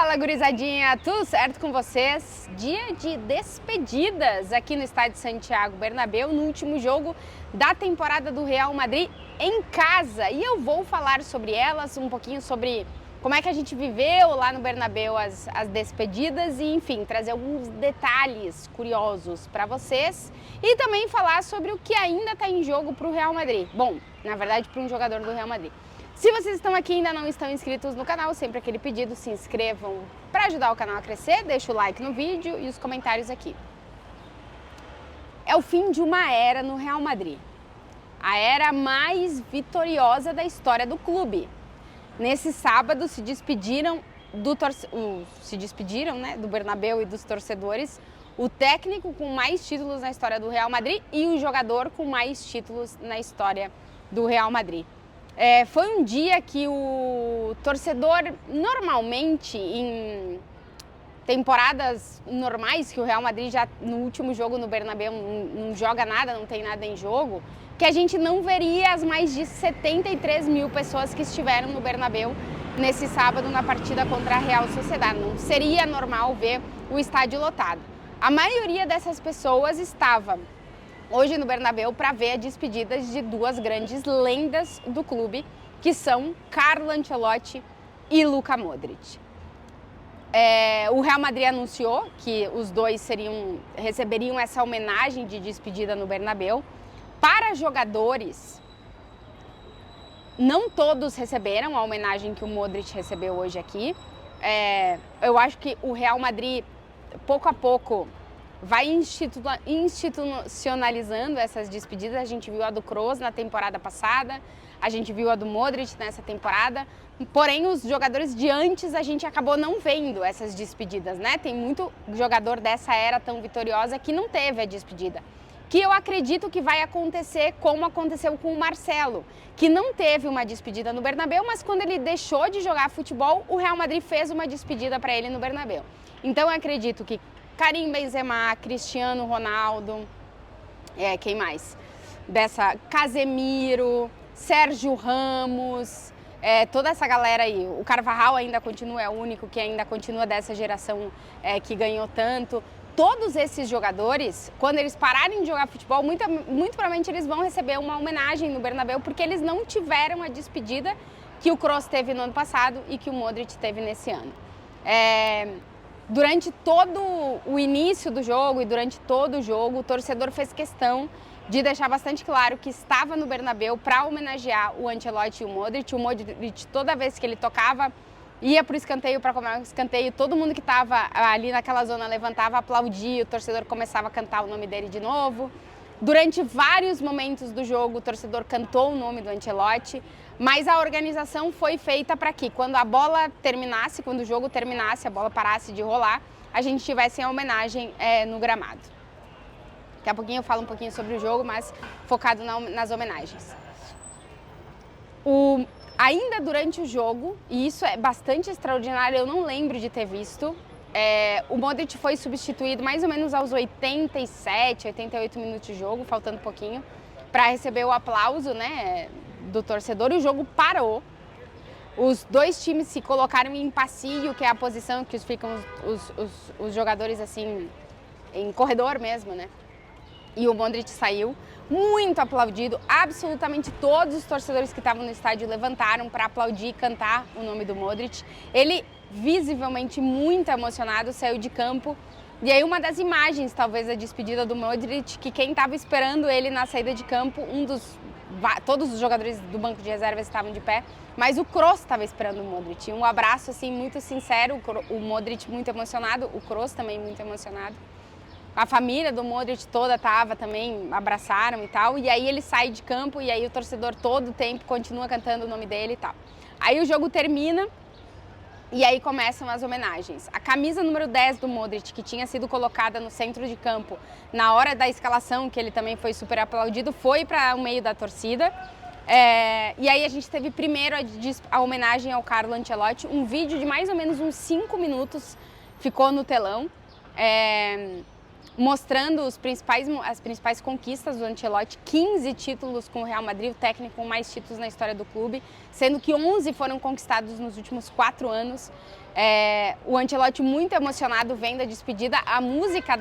Fala, gurizadinha, tudo certo com vocês? Dia de despedidas aqui no estádio Santiago Bernabéu, no último jogo da temporada do Real Madrid em casa. E eu vou falar sobre elas, um pouquinho sobre como é que a gente viveu lá no Bernabéu as despedidas e, enfim, trazer alguns detalhes curiosos para vocês e também falar sobre o que ainda está em jogo para o Real Madrid. Bom, na verdade, para um jogador do Real Madrid. Se vocês estão aqui e ainda não estão inscritos no canal, sempre aquele pedido, se inscrevam para ajudar o canal a crescer, deixa o like no vídeo e os comentários aqui. É o fim de uma era no Real Madrid, a era mais vitoriosa da história do clube. Nesse sábado se despediram do Bernabéu e dos torcedores, o técnico com mais títulos na história do Real Madrid e o jogador com mais títulos na história do Real Madrid. Foi um dia que o torcedor, normalmente, em temporadas normais, que o Real Madrid já no último jogo no Bernabéu não joga nada, não tem nada em jogo, que a gente não veria as mais de 73 mil pessoas que estiveram no Bernabéu nesse sábado na partida contra a Real Sociedad. Não seria normal ver o estádio lotado. A maioria dessas pessoas estava hoje no Bernabéu para ver a despedida de duas grandes lendas do clube, que são Carlo Ancelotti e Luka Modric. O Real Madrid anunciou que os dois receberiam essa homenagem de despedida no Bernabéu. Para jogadores, não todos receberam a homenagem que o Modric recebeu hoje aqui. Eu acho que o Real Madrid, pouco a pouco, vai institucionalizando essas despedidas. A gente viu a do Kroos na temporada passada, a gente viu a do Modric nessa temporada, porém os jogadores de antes a gente acabou não vendo essas despedidas, né? Tem muito jogador dessa era tão vitoriosa que não teve a despedida, que eu acredito que vai acontecer como aconteceu com o Marcelo, que não teve uma despedida no Bernabéu, mas quando ele deixou de jogar futebol, o Real Madrid fez uma despedida para ele no Bernabéu. Então eu acredito que Karim Benzema, Cristiano Ronaldo, quem mais? Casemiro, Sérgio Ramos, toda essa galera aí. O Carvajal ainda continua, é o único que ainda continua dessa geração que ganhou tanto. Todos esses jogadores, quando eles pararem de jogar futebol, muito provavelmente eles vão receber uma homenagem no Bernabéu, porque eles não tiveram a despedida que o Kroos teve no ano passado e que o Modric teve nesse ano. Durante todo o início do jogo e durante todo o jogo, o torcedor fez questão de deixar bastante claro que estava no Bernabéu para homenagear o Ancelotti e o Modric. O Modric, toda vez que ele tocava, ia para o escanteio para comemorar o escanteio, todo mundo que estava ali naquela zona levantava, aplaudia, o torcedor começava a cantar o nome dele de novo. Durante vários momentos do jogo, o torcedor cantou o nome do Ancelotti, mas a organização foi feita para que, quando a bola terminasse, quando o jogo terminasse, a bola parasse de rolar, a gente tivesse a homenagem no gramado. Daqui a pouquinho eu falo um pouquinho sobre o jogo, mas focado nas homenagens. Ainda durante o jogo, e isso é bastante extraordinário, eu não lembro de ter visto, o Modric foi substituído mais ou menos aos 87, 88 minutos de jogo, faltando um pouquinho, para receber o aplauso, né, do torcedor, e o jogo parou. Os dois times se colocaram em passeio, que é a posição que ficam os jogadores assim, em corredor mesmo, né? E o Modric saiu, muito aplaudido, absolutamente todos os torcedores que estavam no estádio levantaram para aplaudir e cantar o nome do Modric. Ele, visivelmente muito emocionado, saiu de campo. E aí uma das imagens, talvez, da despedida do Modric, que quem estava esperando ele na saída de campo, todos os jogadores do banco de reservas estavam de pé, mas o Kroos estava esperando o Modric. Um abraço assim muito sincero, o Modric muito emocionado, o Kroos também muito emocionado. A família do Modric toda estava também, abraçaram e tal, e aí ele sai de campo e aí o torcedor todo o tempo continua cantando o nome dele e tal. Aí o jogo termina e aí começam as homenagens. A camisa número 10 do Modric, que tinha sido colocada no centro de campo na hora da escalação, que ele também foi super aplaudido, foi para o meio da torcida. E aí a gente teve primeiro a homenagem ao Carlo Ancelotti, um vídeo de mais ou menos uns 5 minutos ficou no telão. mostrando as principais conquistas do Ancelotti, 15 títulos com o Real Madrid, o técnico com mais títulos na história do clube, sendo que 11 foram conquistados nos últimos 4 anos. O Ancelotti muito emocionado vendo a despedida. A música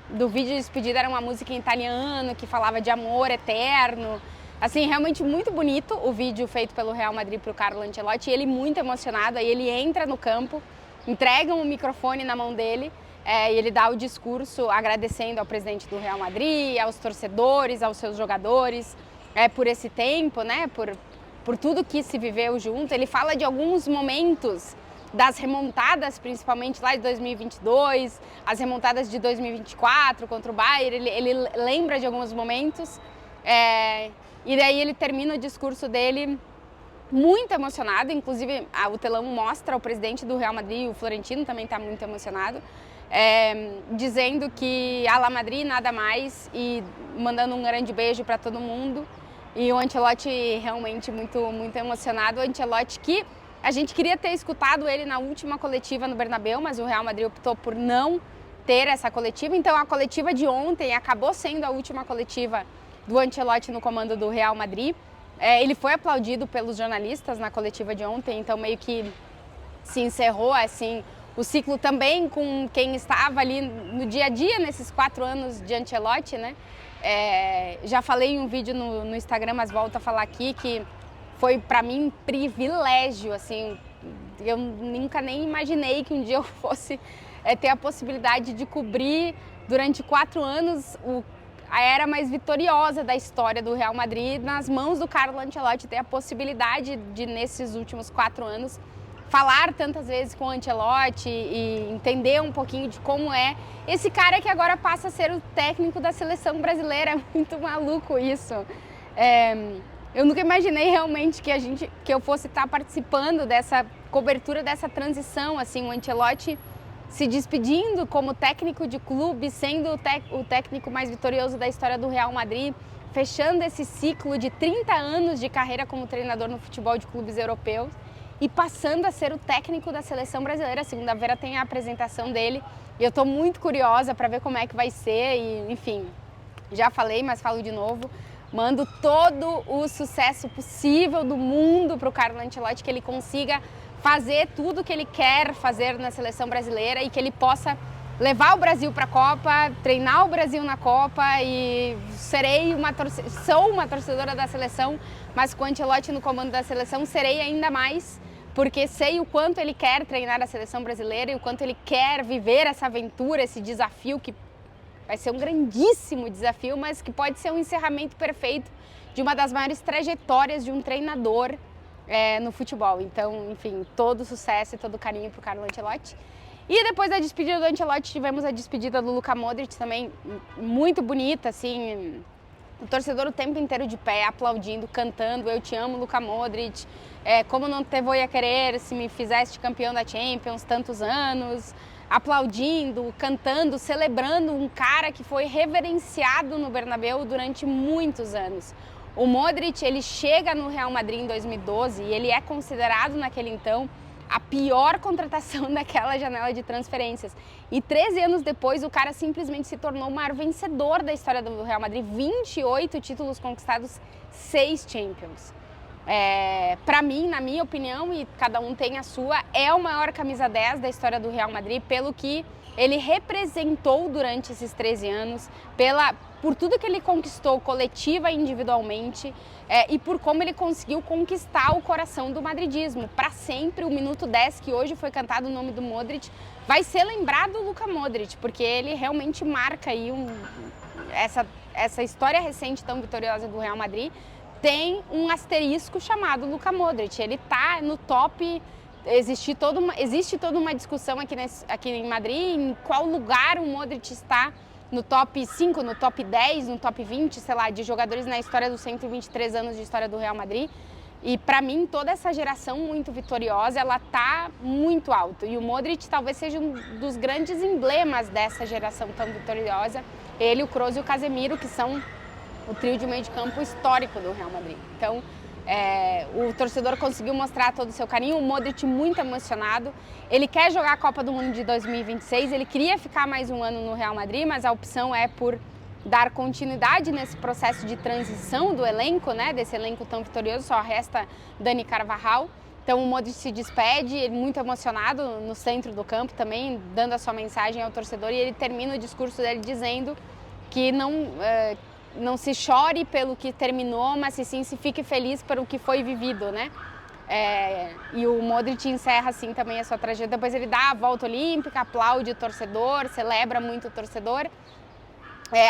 do vídeo de despedida era uma música em italiano que falava de amor eterno. Assim, realmente muito bonito o vídeo feito pelo Real Madrid para o Carlo Ancelotti. E ele muito emocionado, aí ele entra no campo, entregam o microfone na mão dele e ele dá o discurso agradecendo ao presidente do Real Madrid, aos torcedores, aos seus jogadores por esse tempo, né? Por tudo que se viveu junto. Ele fala de alguns momentos das remontadas, principalmente lá de 2022, as remontadas de 2024 contra o Bayern. Ele lembra de alguns momentos e daí ele termina o discurso dele muito emocionado. Inclusive o telão mostra o presidente do Real Madrid, o Florentino também está muito emocionado, dizendo que a La Madrid nada mais e mandando um grande beijo para todo mundo. E o Ancelotti realmente muito, muito emocionado. O Ancelotti que a gente queria ter escutado ele na última coletiva no Bernabéu, mas o Real Madrid optou por não ter essa coletiva. Então a coletiva de ontem acabou sendo a última coletiva do Ancelotti no comando do Real Madrid. Ele foi aplaudido pelos jornalistas na coletiva de ontem, então meio que se encerrou assim o ciclo também com quem estava ali no dia a dia nesses 4 anos de Ancelotti, né? Já falei em um vídeo no Instagram, mas volto a falar aqui que foi para mim um privilégio, assim, eu nunca nem imaginei que um dia eu fosse ter a possibilidade de cobrir durante 4 anos a era mais vitoriosa da história do Real Madrid nas mãos do Carlo Ancelotti, ter a possibilidade de, nesses últimos 4 anos, falar tantas vezes com o Ancelotti e entender um pouquinho de como é esse cara que agora passa a ser o técnico da seleção brasileira. É muito maluco isso. Eu nunca imaginei realmente que eu fosse estar participando dessa cobertura, dessa transição, assim, o Ancelotti se despedindo como técnico de clube, sendo o técnico mais vitorioso da história do Real Madrid, fechando esse ciclo de 30 anos de carreira como treinador no futebol de clubes europeus e passando a ser o técnico da seleção brasileira. Segunda-feira tem a apresentação dele e eu estou muito curiosa para ver como é que vai ser e, enfim, já falei, mas falo de novo. Mando todo o sucesso possível do mundo para o Carlo Ancelotti, que ele consiga fazer tudo que ele quer fazer na seleção brasileira e que ele possa levar o Brasil para a Copa, treinar o Brasil na Copa. E sou uma torcedora da seleção, mas com o Ancelotti no comando da seleção serei ainda mais, porque sei o quanto ele quer treinar a seleção brasileira e o quanto ele quer viver essa aventura, esse desafio que vai ser um grandíssimo desafio, mas que pode ser um encerramento perfeito de uma das maiores trajetórias de um treinador no futebol. Então, enfim, todo sucesso e todo carinho para o Carlo Ancelotti. E depois da despedida do Ancelotti, tivemos a despedida do Luka Modric, também muito bonita, assim, o torcedor o tempo inteiro de pé, aplaudindo, cantando, eu te amo, Luka Modric, como não te vou a querer se me fizeste campeão da Champions tantos anos, aplaudindo, cantando, celebrando um cara que foi reverenciado no Bernabéu durante muitos anos. O Modric, ele chega no Real Madrid em 2012 e ele é considerado naquele então a pior contratação daquela janela de transferências. E 13 anos depois, o cara simplesmente se tornou o maior vencedor da história do Real Madrid. 28 títulos conquistados, 6 Champions. Para mim, na minha opinião, e cada um tem a sua, é o maior camisa 10 da história do Real Madrid, pelo que ele representou durante esses 13 anos, por tudo que ele conquistou coletiva e individualmente, e por como ele conseguiu conquistar o coração do madridismo. Para sempre, o minuto 10, que hoje foi cantado o nome do Modric, vai ser lembrado o Luka Modric, porque ele realmente marca aí essa história recente tão vitoriosa do Real Madrid. Tem um asterisco chamado Luka Modric, ele está no top. Existe toda uma discussão aqui em Madrid em qual lugar o Modric está no top 5, no top 10, no top 20, sei lá, de jogadores na história dos 123 anos de história do Real Madrid. E para mim, toda essa geração muito vitoriosa, ela tá muito alto. E o Modric talvez seja um dos grandes emblemas dessa geração tão vitoriosa. Ele, o Kroos e o Casemiro, que são o trio de meio de campo histórico do Real Madrid. Então, O torcedor conseguiu mostrar todo o seu carinho, o Modric muito emocionado. Ele quer jogar a Copa do Mundo de 2026, ele queria ficar mais um ano no Real Madrid, mas a opção é por dar continuidade nesse processo de transição do elenco, né, desse elenco tão vitorioso, só resta Dani Carvajal. Então o Modric se despede, muito emocionado no centro do campo também, dando a sua mensagem ao torcedor, e ele termina o discurso dele dizendo que não se chore pelo que terminou, mas sim se fique feliz pelo que foi vivido, né? E o Modric encerra assim também a sua trajetória. Depois ele dá a volta olímpica, aplaude o torcedor, celebra muito o torcedor,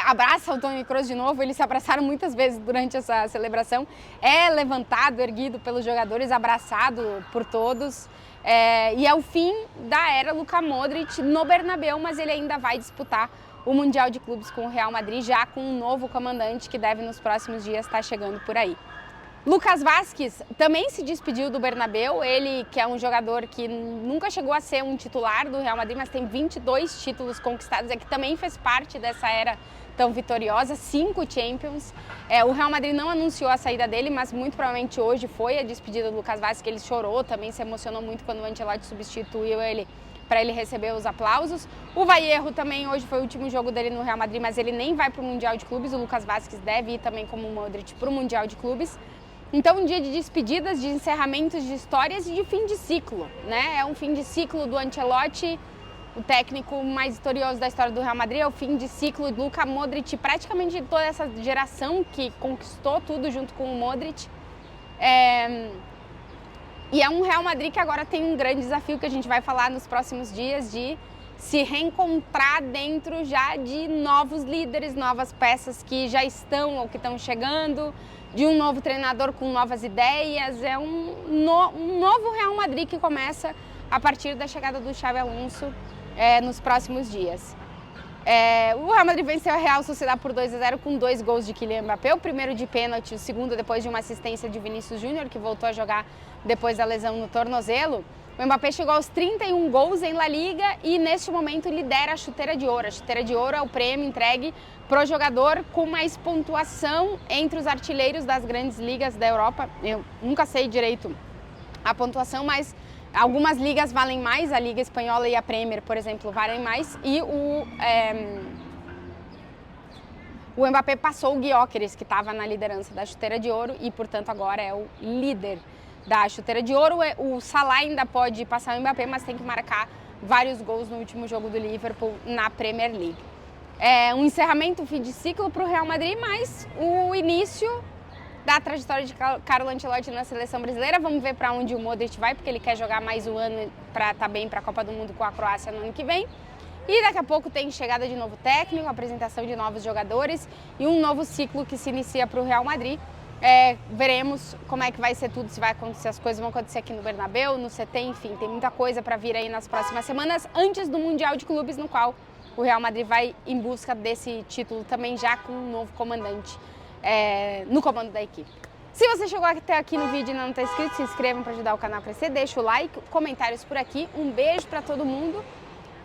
abraça o Toni Kroos de novo. Eles se abraçaram muitas vezes durante essa celebração. É levantado, erguido pelos jogadores, abraçado por todos. E é o fim da era Luka Modric no Bernabéu, mas ele ainda vai disputar o Mundial de Clubes com o Real Madrid, já com um novo comandante que deve nos próximos dias estar chegando por aí. Lucas Vázquez também se despediu do Bernabéu, ele que é um jogador que nunca chegou a ser um titular do Real Madrid, mas tem 22 títulos conquistados, que também fez parte dessa era tão vitoriosa, 5 Champions. O Real Madrid não anunciou a saída dele, mas muito provavelmente hoje foi a despedida do Lucas Vázquez, que ele chorou, também se emocionou muito quando o Ancelotti substituiu ele para ele receber os aplausos. O Vallejo também, hoje foi o último jogo dele no Real Madrid, mas ele nem vai para o Mundial de Clubes. O Lucas Vázquez deve ir também, como o Modric, para o Mundial de Clubes. Então, um dia de despedidas, de encerramentos de histórias e de fim de ciclo, né? É um fim de ciclo do Ancelotti, o técnico mais vitorioso da história do Real Madrid. É o fim de ciclo do Luka Modric, praticamente de toda essa geração que conquistou tudo junto com o Modric. E é um Real Madrid que agora tem um grande desafio que a gente vai falar nos próximos dias, de se reencontrar dentro já de novos líderes, novas peças que já estão ou que estão chegando, de um novo treinador com novas ideias. É um novo Real Madrid que começa a partir da chegada do Xabi Alonso nos próximos dias. O Real Madrid venceu a Real Sociedad por 2-0 com 2 gols de Kylian Mbappé, o primeiro de pênalti, o segundo depois de uma assistência de Vinícius Júnior, que voltou a jogar depois da lesão no tornozelo. O Mbappé chegou aos 31 gols em La Liga e neste momento lidera a Chuteira de Ouro. A Chuteira de Ouro é o prêmio entregue para o jogador com mais pontuação entre os artilheiros das grandes ligas da Europa. Eu nunca sei direito a pontuação, mas algumas ligas valem mais, a Liga Espanhola e a Premier, por exemplo, valem mais, e o Mbappé passou o Gyökeres, que estava na liderança da Chuteira de Ouro, e, portanto, agora é o líder da Chuteira de Ouro. O Salah ainda pode passar o Mbappé, mas tem que marcar vários gols no último jogo do Liverpool na Premier League. Um encerramento, um fim de ciclo para o Real Madrid, mas o início da trajetória de Carlo Ancelotti na seleção brasileira. Vamos ver para onde o Modric vai, porque ele quer jogar mais um ano para estar bem para a Copa do Mundo com a Croácia no ano que vem. E daqui a pouco tem chegada de novo técnico, apresentação de novos jogadores e um novo ciclo que se inicia para o Real Madrid. Veremos como é que vai ser tudo, se vai acontecer, as coisas vão acontecer aqui no Bernabéu, no CT, enfim, tem muita coisa para vir aí nas próximas semanas, antes do Mundial de Clubes, no qual o Real Madrid vai em busca desse título também, já com um novo comandante no comando da equipe. Se você chegou até aqui no vídeo e não está inscrito, se inscreva para ajudar o canal a crescer, deixa o like, comentários por aqui, um beijo para todo mundo.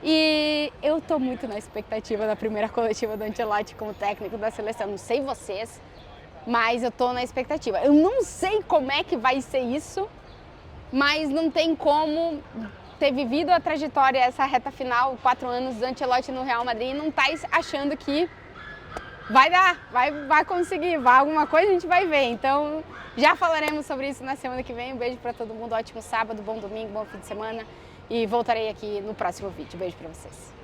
E eu estou muito na expectativa da primeira coletiva do Ancelotti como técnico da seleção. Não sei vocês, mas eu estou na expectativa. Eu não sei como é que vai ser isso, mas não tem como ter vivido a trajetória, essa reta final, 4 anos do Ancelotti no Real Madrid, e não tá achando que vai dar, vai conseguir, alguma coisa a gente vai ver. Então, já falaremos sobre isso na semana que vem. Um beijo para todo mundo, ótimo sábado, bom domingo, bom fim de semana. E voltarei aqui no próximo vídeo. Beijo para vocês.